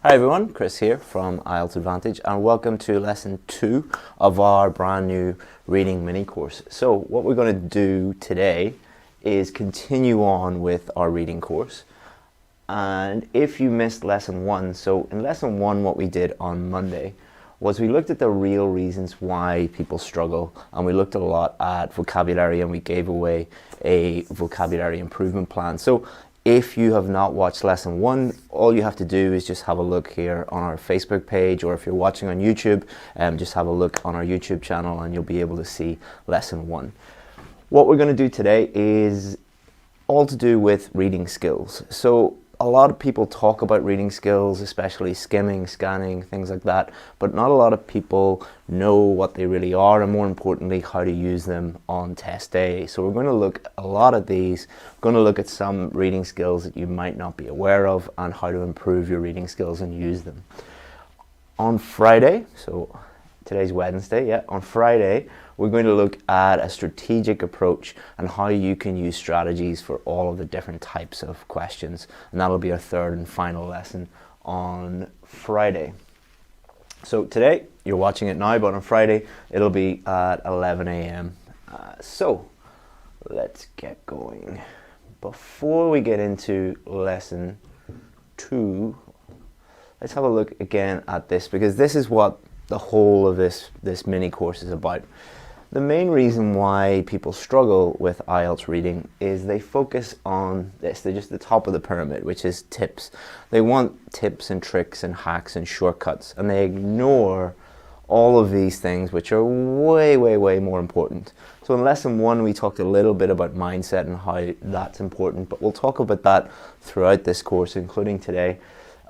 Hi everyone, Chris here from IELTS Advantage, and welcome to lesson 2 of our brand new reading mini course. So what we're going to do today is continue on with our reading course. And if you missed lesson 1, so in lesson 1 what we did on Monday was we looked at the real reasons why people struggle, and we looked a lot at vocabulary, and we gave away a vocabulary improvement plan. So if you have not watched lesson 1, all you have to do is just have a look here on our Facebook page, or if you're watching on YouTube, just have a look on our YouTube channel and you'll be able to see lesson 1. What we're going to do today is all to do with reading skills. So a lot of people talk about reading skills, especially skimming, scanning, things like that, but not a lot of people know what they really are, and more importantly, how to use them on test day. So we're going to look at a lot of these. We're going to look at some reading skills that you might not be aware of and how to improve your reading skills and use them. On Friday, so today's Wednesday, on Friday, we're going to look at a strategic approach and how you can use strategies for all of the different types of questions. And that'll be our third and final lesson on Friday. So today, you're watching it now, but on Friday, it'll be at 11 a.m. So let's get going. Before we get into lesson 2, let's have a look again at this, because this is what the whole of this mini course is about. The main reason why people struggle with IELTS reading is they focus on this. They're just the top of the pyramid, which is tips. They want tips and tricks and hacks and shortcuts, and they ignore all of these things, which are way, way, way more important. So in lesson 1, we talked a little bit about mindset and how that's important, but we'll talk about that throughout this course, including today.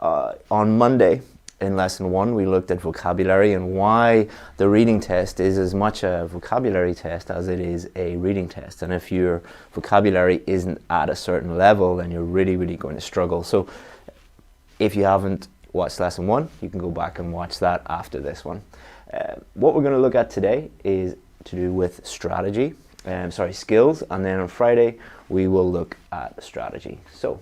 On Monday, in lesson 1, we looked at vocabulary and why the reading test is as much a vocabulary test as it is a reading test. And if your vocabulary isn't at a certain level, then you're really, really going to struggle. So if you haven't watched lesson 1, you can go back and watch that after this one. What we're going to look at today is to do with strategy, skills, and then on Friday, we will look at strategy. So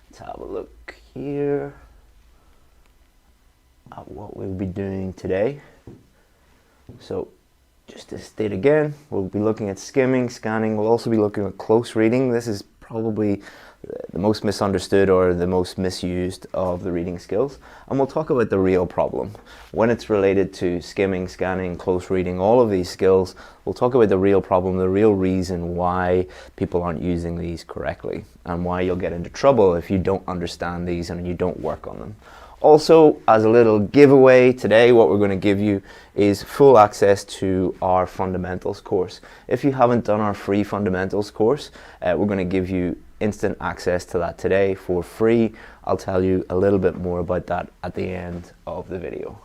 let's have a look here at what we'll be doing today. So just to state again, we'll be looking at skimming, scanning. We'll also be looking at close reading. This is probably the most misunderstood or the most misused of the reading skills. And we'll talk about the real problem. When it's related to skimming, scanning, close reading, all of these skills, we'll talk about the real problem, the real reason why people aren't using these correctly, and why you'll get into trouble if you don't understand these and you don't work on them. Also, as a little giveaway today, what we're going to give you is full access to our fundamentals course. If you haven't done our free fundamentals course, we're going to give you instant access to that today for free. I'll tell you a little bit more about that at the end of the video.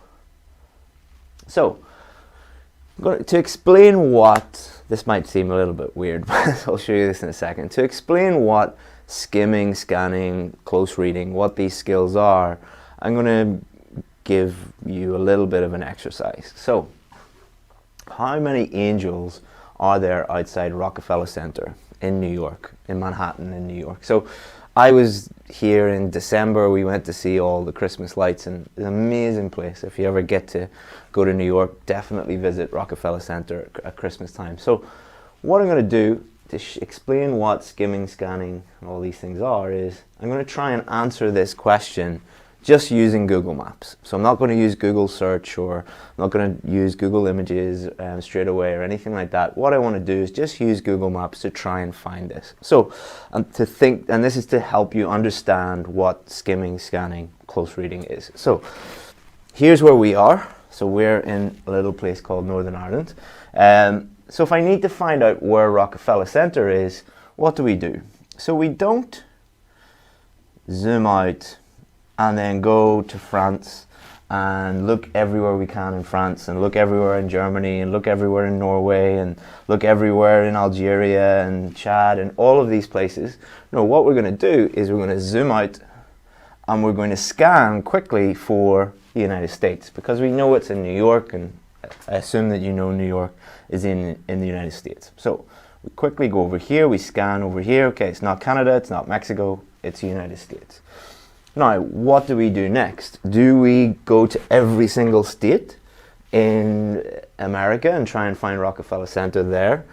So, to explain what, this might seem a little bit weird, but I'll show you this in a second. To explain what skimming, scanning, close reading, what these skills are, I'm going to give you a little bit of an exercise. So, how many angels are there outside Rockefeller Center in New York, in Manhattan in New York? So, I was here in December. We went to see all the Christmas lights, and it's an amazing place. If you ever get to go to New York, definitely visit Rockefeller Center at Christmas time. So, what I'm going to do to explain what skimming, scanning, and all these things are is I'm going to try and answer this question just using Google Maps. So I'm not going to use Google search, or I'm not going to use Google Images straight away or anything like that. What I want to do is just use Google Maps to try and find this. So, and this is to help you understand what skimming, scanning, close reading is. So here's where we are. So we're in a little place called Northern Ireland. So if I need to find out where Rockefeller Center is, what do? So we don't zoom out and then go to France and look everywhere we can in France, and look everywhere in Germany, and look everywhere in Norway, and look everywhere in Algeria and Chad and all of these places. No, what we're going to do is we're going to zoom out and we're going to scan quickly for the United States, because we know it's in New York, and I assume that you know New York is in the United States. So we quickly go over here, we scan over here. Okay, it's not Canada, it's not Mexico, it's the United States. Now, what do we do next? Do we go to every single state in America and try and find Rockefeller Center there?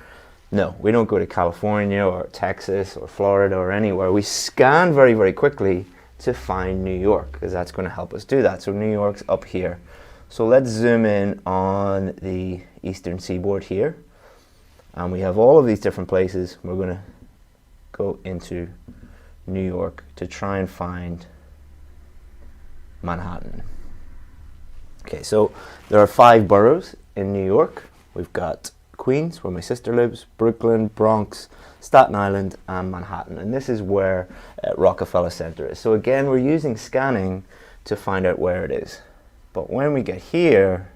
No, we don't go to California or Texas or Florida or anywhere. We scan very, very quickly to find New York, because that's going to help us do that. So New York's up here. So let's zoom in on the eastern seaboard here. And we have all of these different places. We're going to go into New York to try and find Manhattan. Okay, so there are 5 boroughs in New York. We've got Queens, where my sister lives, Brooklyn, Bronx, Staten Island, and Manhattan. And this is where Rockefeller Center is. So again, we're using scanning to find out where it is. But when we get here,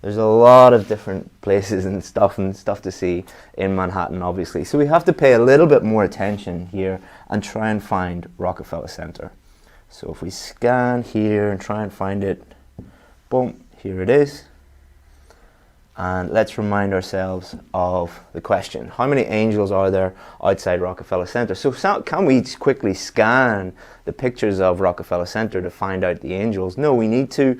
there's a lot of different places and stuff to see in Manhattan, obviously. So we have to pay a little bit more attention here and try and find Rockefeller Center. So if we scan here and try and find it, boom, here it is. And let's remind ourselves of the question. How many angels are there outside Rockefeller Center? So can we quickly scan the pictures of Rockefeller Center to find out the angels? No, we need to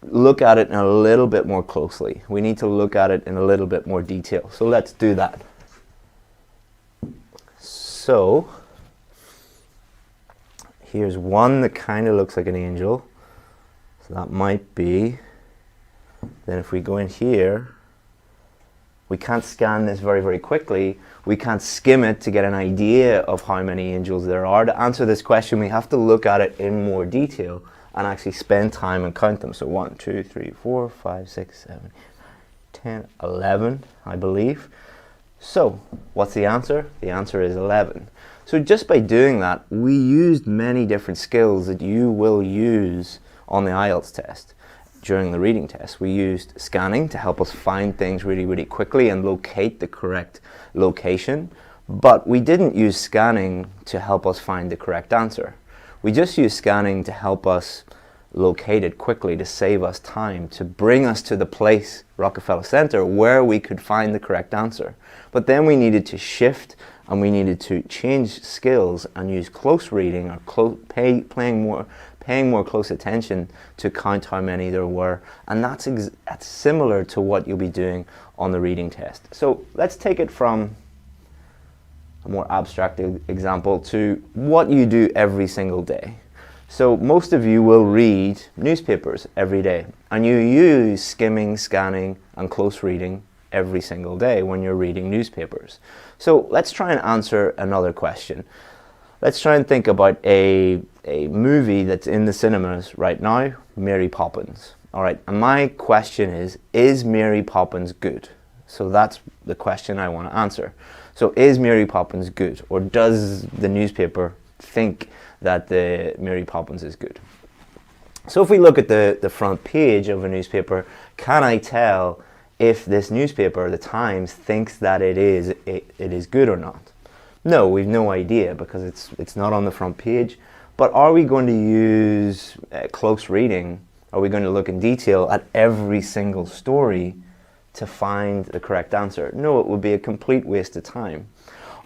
look at it in a little bit more closely. We need to look at it in a little bit more detail. So let's do that. So here's one that kind of looks like an angel. So that might be. Then if we go in here, we can't scan this very, very quickly. We can't skim it to get an idea of how many angels there are. To answer this question, we have to look at it in more detail and actually spend time and count them. So 1, 2, 3, 4, 5, 6, 7, 10, 11, I believe. So what's the answer? The answer is 11. So just by doing that, we used many different skills that you will use on the IELTS test. During the reading test, we used scanning to help us find things really, really quickly and locate the correct location. But we didn't use scanning to help us find the correct answer. We just used scanning to help us locate it quickly, to save us time, to bring us to the place, Rockefeller Center, where we could find the correct answer. But then we needed to shift and we needed to change skills and use close reading or paying more close attention to count how many there were. And that's similar to what you'll be doing on the reading test. So let's take it from a more abstract example to what you do every single day. So most of you will read newspapers every day, and you use skimming, scanning, and close reading every single day when you're reading newspapers. So let's try and answer another question. Let's try and think about a movie that's in the cinemas right now, Mary Poppins. All right, and my question is Mary Poppins good? So that's the question I want to answer. So is Mary Poppins good, or does the newspaper think that the Mary Poppins is good? So if we look at the front page of a newspaper, can I tell if this newspaper, the Times, thinks that it is good or not? No, we've no idea because it's not on the front page. But are we going to use close reading? Are we going to look in detail at every single story to find the correct answer? No, it would be a complete waste of time.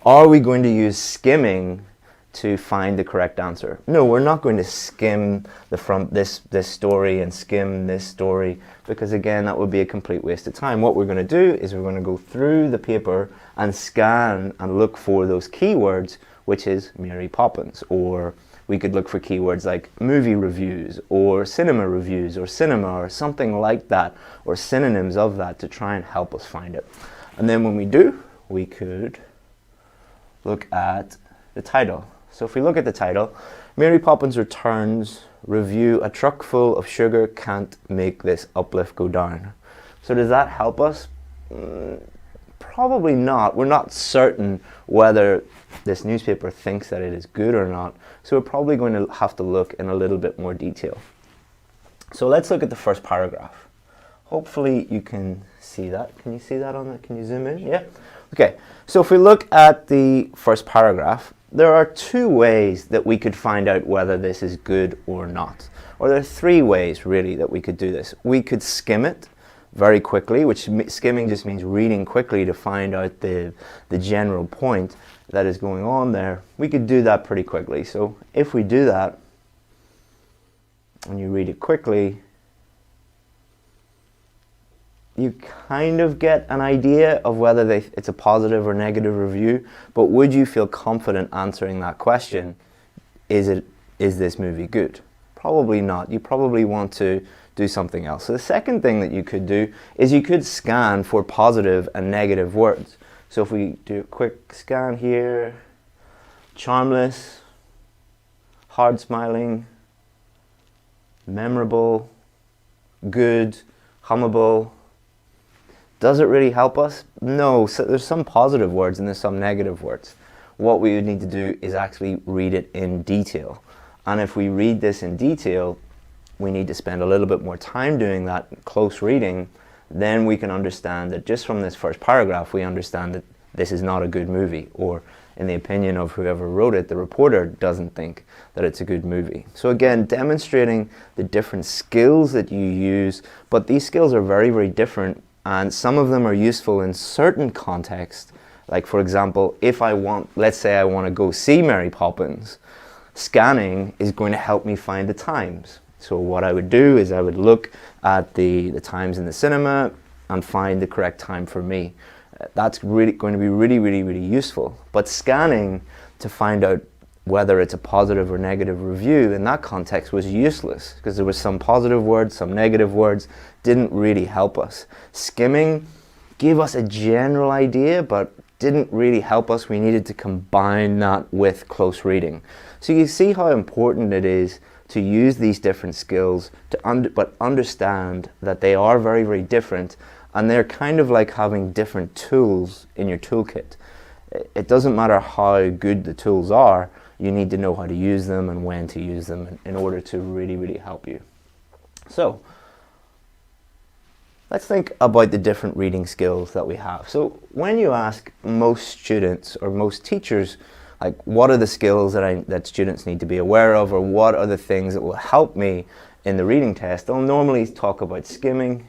Are we going to use skimming to find the correct answer? No, we're not going to skim this story and skim this story, because again, that would be a complete waste of time. What we're going to do is we're going to go through the paper and scan and look for those keywords, which is Mary Poppins, or we could look for keywords like movie reviews or cinema reviews or cinema or something like that, or synonyms of that, to try and help us find it. And then when we do, we could look at the title. So if we look at the title, Mary Poppins Returns, review, a truck full of sugar can't make this uplift go down. So does that help us? Probably not. We're not certain whether this newspaper thinks that it is good or not. So we're probably going to have to look in a little bit more detail. So let's look at the first paragraph. Hopefully you can see that. Can you see that on that? Can you zoom in? Yeah? Okay. So if we look at the first paragraph, there are 2 ways that we could find out whether this is good or not. Or there are 3 ways really that we could do this. We could skim it very quickly, which skimming just means reading quickly to find out the general point that is going on there. We could do that pretty quickly. So if we do that, and you read it quickly, you kind of get an idea of whether it's a positive or negative review, but would you feel confident answering that question? Is this movie good? Probably not. You probably want to do something else. So the second thing that you could do is you could scan for positive and negative words. So if we do a quick scan here, charmless, hard smiling, memorable, good, hummable. Does it really help us? No. So there's some positive words and there's some negative words. What we would need to do is actually read it in detail. And if we read this in detail, we need to spend a little bit more time doing that close reading. Then we can understand that just from this first paragraph, we understand that this is not a good movie, or in the opinion of whoever wrote it, the reporter doesn't think that it's a good movie. So again, demonstrating the different skills that you use, but these skills are very, very different, and some of them are useful in certain contexts. Like for example, let's say I want to go see Mary Poppins, scanning is going to help me find the times. So what I would do is I would look at the times in the cinema and find the correct time for me. That's really going to be really, really, really useful. But scanning to find out whether it's a positive or negative review in that context was useless, because there was some positive words, some negative words, didn't really help us. Skimming gave us a general idea, but didn't really help us. We needed to combine that with close reading. So you see how important it is to use these different skills, but understand that they are very, very different, and they're kind of like having different tools in your toolkit. It doesn't matter how good the tools are, you need to know how to use them and when to use them in order to really, really help you. So let's think about the different reading skills that we have. So when you ask most students or most teachers, like, what are the skills that students need to be aware of, or what are the things that will help me in the reading test, they'll normally talk about skimming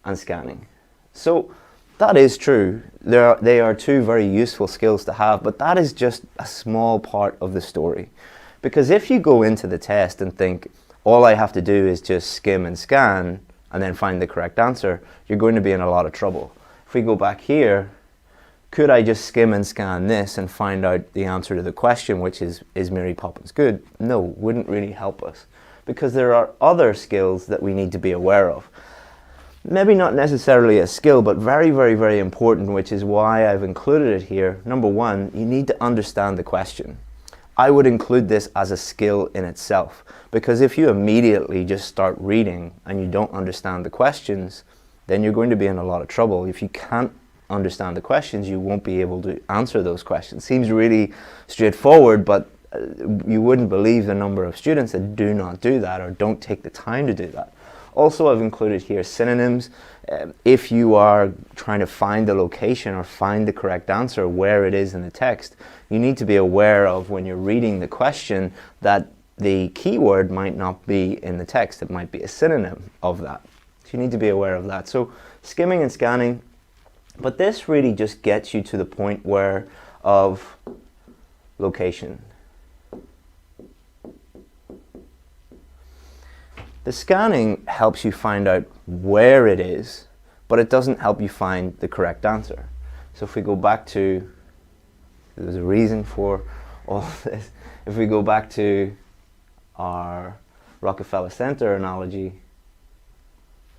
and scanning. So that is true. They are two very useful skills to have, but that is just a small part of the story. Because if you go into the test and think, all I have to do is just skim and scan and then find the correct answer, you're going to be in a lot of trouble. If we go back here, could I just skim and scan this and find out the answer to the question, which is Mary Poppins good? No, wouldn't really help us, because there are other skills that we need to be aware of. Maybe not necessarily a skill, but very, very, very important, which is why I've included it here. Number one, you need to understand the question. I would include this as a skill in itself, because if you immediately just start reading and you don't understand the questions, then you're going to be in a lot of trouble. If you can't understand the questions, you won't be able to answer those questions. Seems really straightforward, but you wouldn't believe the number of students that do not do that or don't take the time to do that. Also, I've included here synonyms. If you are trying to find the location or find the correct answer where it is in the text, you need to be aware of, when you're reading the question, that the keyword might not be in the text. It might be a synonym of that. So you need to be aware of that. So skimming and scanning, but this really just gets you to the point of location. The scanning helps you find out where it is, but it doesn't help you find the correct answer. So if we go back to, there's a reason for all of this. If we go back to our Rockefeller Center analogy,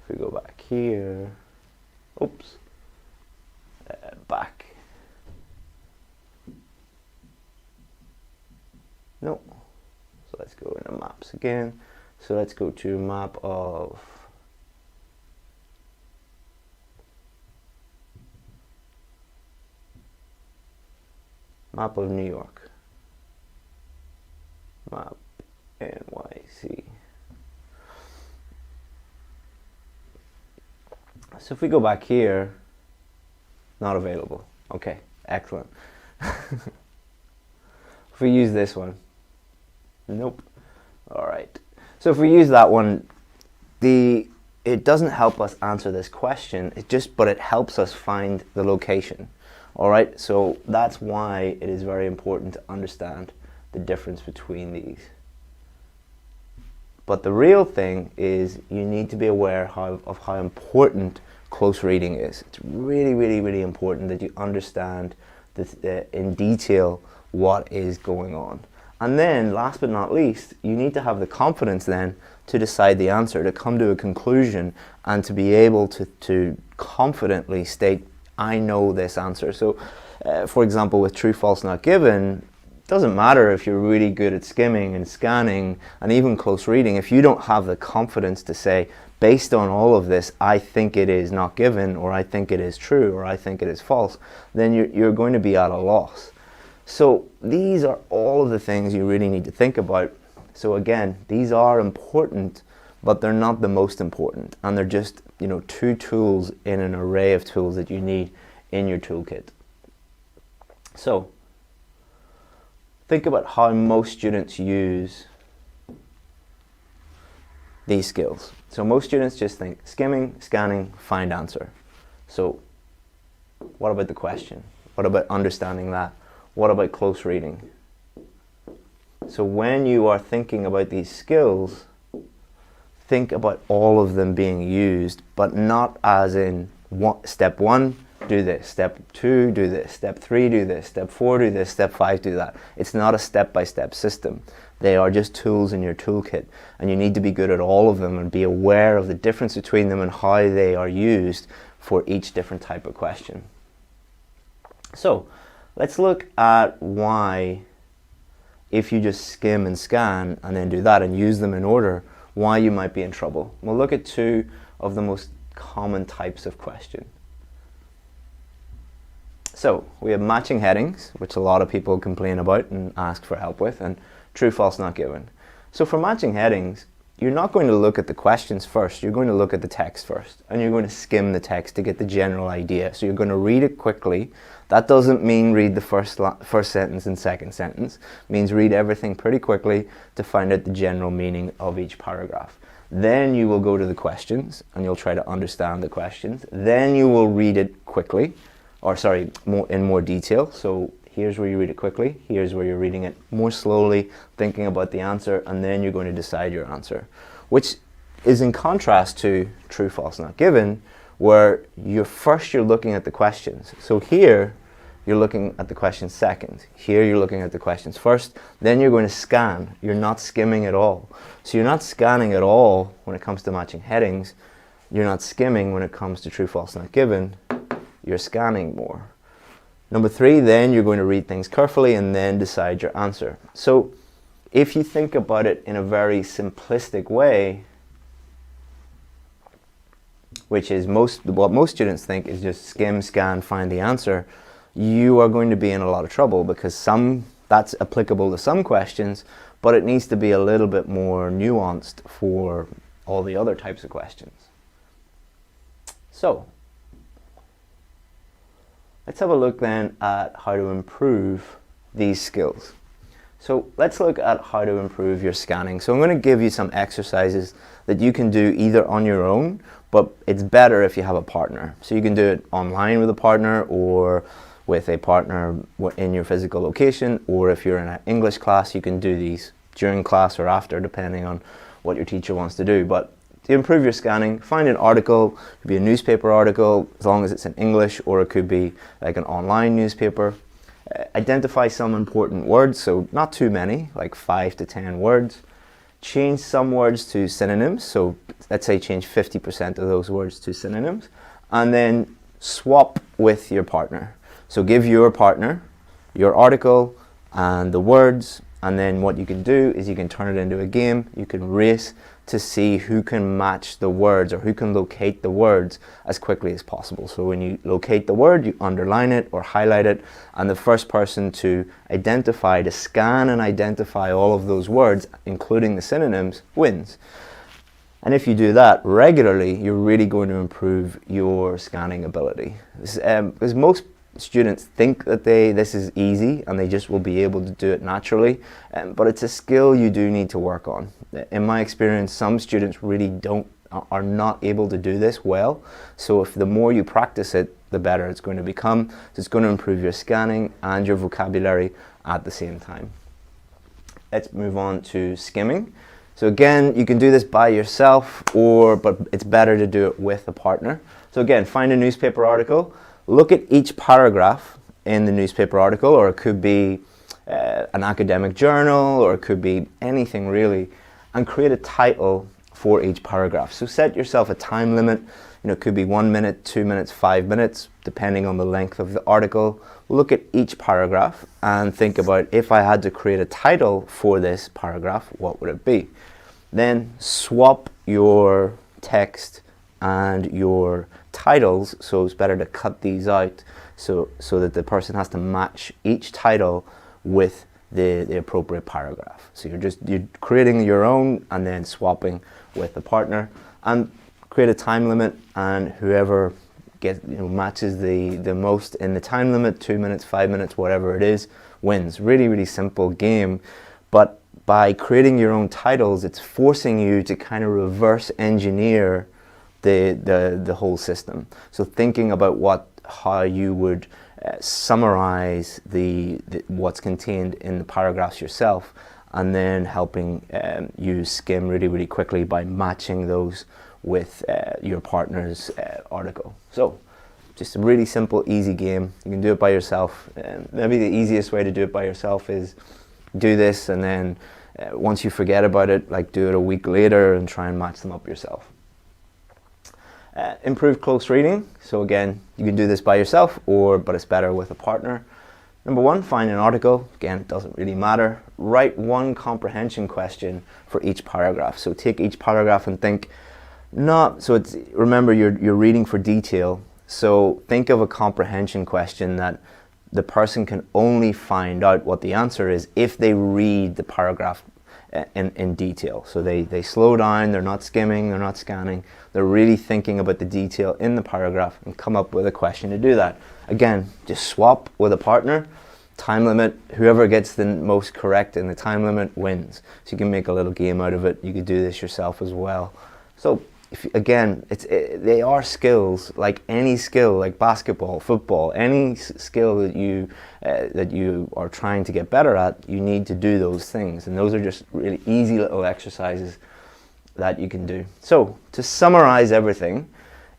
if we go back here, oops, back. No. So let's go into maps again. So let's go to map of New York. Map NYC. So if we go back here, not available. Okay, excellent. If we use this one, nope. All right. So if we use that one, it doesn't help us answer this question. But it helps us find the location. All right. So that's why it is very important to understand the difference between these. But the real thing is you need to be aware of how important close reading is. It's really, really, really important that you understand in detail what is going on. And then, last but not least, you need to have the confidence then to decide the answer, to come to a conclusion, and to be able to confidently state, I know this answer. So, for example, with true, false, not given, it doesn't matter if you're really good at skimming and scanning and even close reading. If you don't have the confidence to say, based on all of this, I think it is not given, or I think it is true, or I think it is false, then you're going to be at a loss. So these are all of the things you really need to think about. So again, these are important, but they're not the most important. And they're just, two tools in an array of tools that you need in your toolkit. So think about how most students use these skills. So most students just think skimming, scanning, find answer. So what about the question? What about understanding that? What about close reading? So when you are thinking about these skills, think about all of them being used, but not as in step 1, do this, step 2, do this, step 3, do this, step 4, do this, step 5, do that. It's not a step-by-step system. They are just tools in your toolkit, and you need to be good at all of them and be aware of the difference between them and how they are used for each different type of question. So let's look at why, if you just skim and scan and then do that and use them in order, why you might be in trouble. We'll look at 2 of the most common types of question. So we have matching headings, which a lot of people complain about and ask for help with, and true, false, not given. So for matching headings, you're not going to look at the questions first, you're going to look at the text first, and you're going to skim the text to get the general idea. So you're going to read it quickly. That doesn't mean read the first sentence and second sentence. It means read everything pretty quickly to find out the general meaning of each paragraph. Then you will go to the questions, and you'll try to understand the questions. Then you will read it quickly, in more detail. So here's where you read it quickly, here's where you're reading it more slowly, thinking about the answer, and then you're going to decide your answer, which is in contrast to true, false, not given, where you're looking at the questions. So here, you're looking at the questions second. Here, you're looking at the questions first. Then you're going to scan. You're not skimming at all. So you're not scanning at all when it comes to matching headings. You're not skimming when it comes to true, false, not given. You're scanning more. Number 3, then you're going to read things carefully and then decide your answer. So if you think about it in a very simplistic way, which is what most students think is just skim, scan, find the answer, you are going to be in a lot of trouble, because that's applicable to some questions, but it needs to be a little bit more nuanced for all the other types of questions. So let's have a look then at how to improve these skills. So let's look at how to improve your scanning. So I'm going to give you some exercises that you can do either on your own, but it's better if you have a partner. So you can do it online with a partner, or with a partner in your physical location, or if you're in an English class, you can do these during class or after, depending on what your teacher wants to do. But to improve your scanning, find an article. It could be a newspaper article, as long as it's in English, or it could be like an online newspaper. Identify some important words, so not too many, like 5 to 10 words. Change some words to synonyms, so let's say change 50% of those words to synonyms, and then swap with your partner. So give your partner your article and the words, and then what you can do is you can turn it into a game. You can race to see who can match the words, or who can locate the words as quickly as possible. So when you locate the word, you underline it or highlight it, and the first person to scan and identify all of those words, including the synonyms, wins. And if you do that regularly, you're really going to improve your scanning ability. Because most students think that this is easy and they just will be able to do it naturally, but it's a skill you do need to work on. In my experience, some students really are not able to do this well, so if the more you practice it, the better it's going to become. So it's going to improve your scanning and your vocabulary at the same time. Let's move on to skimming. So again, you can do this by yourself, but it's better to do it with a partner. So again, find a newspaper article, look at each paragraph in the newspaper article, or it could be an academic journal, or it could be anything really, and create a title for each paragraph. So set yourself a time limit. It could be 1 minute, 2 minutes, 5 minutes, depending on the length of the article. Look at each paragraph and think about, if I had to create a title for this paragraph, what would it be? Then swap your text and your titles, so it's better to cut these out so that the person has to match each title with the appropriate paragraph. So you're creating your own and then swapping with the partner, and create a time limit, and whoever matches the most in the time limit, 2 minutes, 5 minutes, whatever it is, wins. Really, really simple game, but by creating your own titles, it's forcing you to kind of reverse engineer the whole system. So thinking about how you would summarize what's contained in the paragraphs yourself, and then helping you skim really, really quickly by matching those with your partner's article. So just a really simple, easy game. You can do it by yourself. Maybe the easiest way to do it by yourself is do this, and then once you forget about it, do it a week later and try and match them up yourself. Improve close reading. So again, you can do this by yourself, but it's better with a partner. Number 1, find an article. Again, it doesn't really matter. Write one comprehension question for each paragraph. So take each paragraph and think, remember you're reading for detail. So think of a comprehension question that the person can only find out what the answer is if they read the paragraph in detail. So they slow down, they're not skimming, they're not scanning, they're really thinking about the detail in the paragraph and come up with a question to do that. Again, just swap with a partner, time limit, whoever gets the most correct in the time limit wins. So you can make a little game out of it. You could do this yourself as well. So they are skills, like any skill, like basketball, football, any skill that you are trying to get better at, you need to do those things. And those are just really easy little exercises that you can do. So to summarize everything,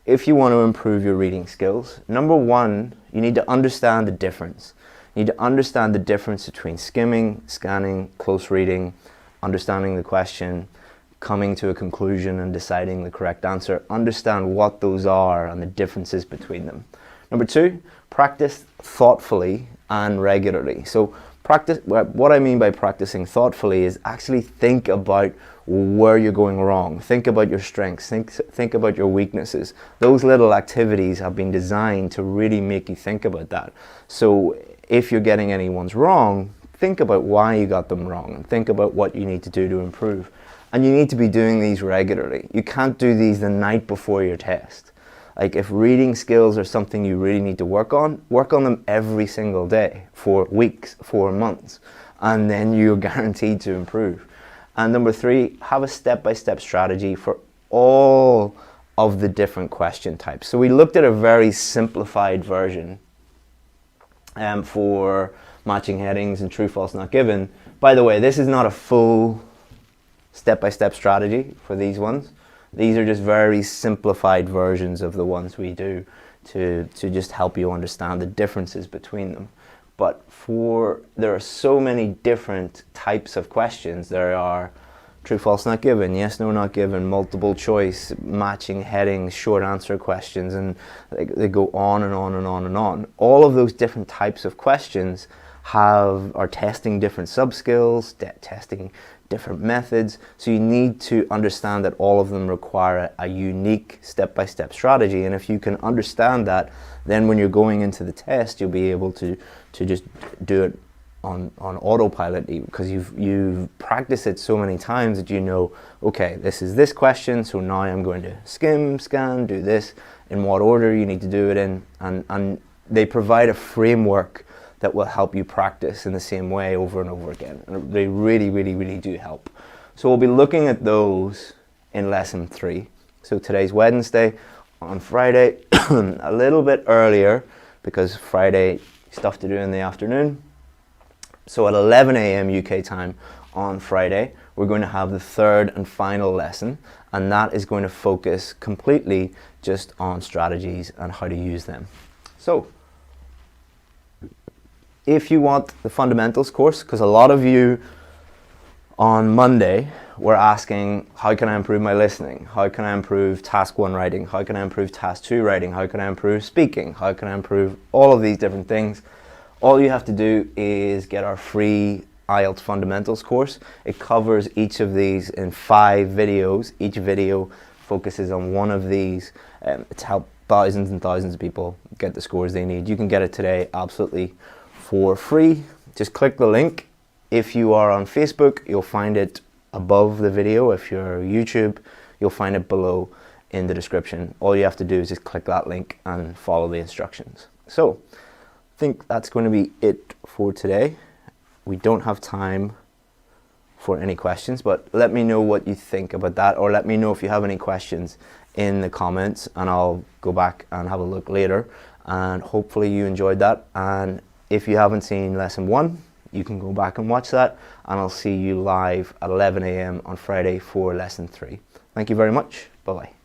if you want to improve your reading skills, number 1, you need to understand the difference. You need to understand the difference between skimming, scanning, close reading, understanding the question, coming to a conclusion and deciding the correct answer. Understand what those are and the differences between them. Number 2, practice thoughtfully and regularly. So what I mean by practicing thoughtfully is actually think about where you're going wrong. Think about your strengths. Think about your weaknesses. Those little activities have been designed to really make you think about that. So if you're getting any ones wrong, think about why you got them wrong and think about what you need to do to improve. And you need to be doing these regularly. You can't do these the night before your test. If reading skills are something you really need to work on them every single day for weeks, for months, and then you're guaranteed to improve. And number 3, have a step-by-step strategy for all of the different question types. So we looked at a very simplified version for matching headings and true, false, not given. By the way, this is not a full step-by-step strategy for these ones. These are just very simplified versions of the ones we do to just help you understand the differences between them. But there are so many different types of questions. There are true, false, not given, yes, no, not given, multiple choice, matching headings, short answer questions, and they go on and on and on and on. All of those different types of questions are testing different sub-skills, testing different methods. So you need to understand that all of them require a unique step-by-step strategy. And if you can understand that, then when you're going into the test, you'll be able to just do it on autopilot, because you've practiced it so many times that you know, okay, this is this question, so now I'm going to skim, scan, do this, in what order you need to do it in, and they provide a framework that will help you practice in the same way over and over again. And they really, really, really do help. So we'll be looking at those in lesson 3. So today's Wednesday. On Friday, a little bit earlier, because Friday, stuff to do in the afternoon. So at 11 a.m. UK time on Friday, we're going to have the third and final lesson, and that is going to focus completely just on strategies and how to use them. So, if you want the fundamentals course, because a lot of you on Monday were asking, how can I improve my listening? How can I improve task 1 writing? How can I improve task 2 writing? How can I improve speaking? How can I improve all of these different things? All you have to do is get our free IELTS fundamentals course. It covers each of these in 5 videos. Each video focuses on one of these. It's helped thousands and thousands of people get the scores they need. You can get it today absolutely for free. Just click the link. If you are on Facebook, you'll find it above the video. If you're YouTube, you'll find it below in the description. All you have to do is just click that link and follow the instructions. So, I think that's going to be it for today. We don't have time for any questions, but let me know what you think about that, or let me know if you have any questions in the comments, and I'll go back and have a look later. And hopefully you enjoyed that. And if you haven't seen lesson 1, you can go back and watch that, and I'll see you live at 11 AM on Friday for lesson 3. Thank you very much. Bye-bye.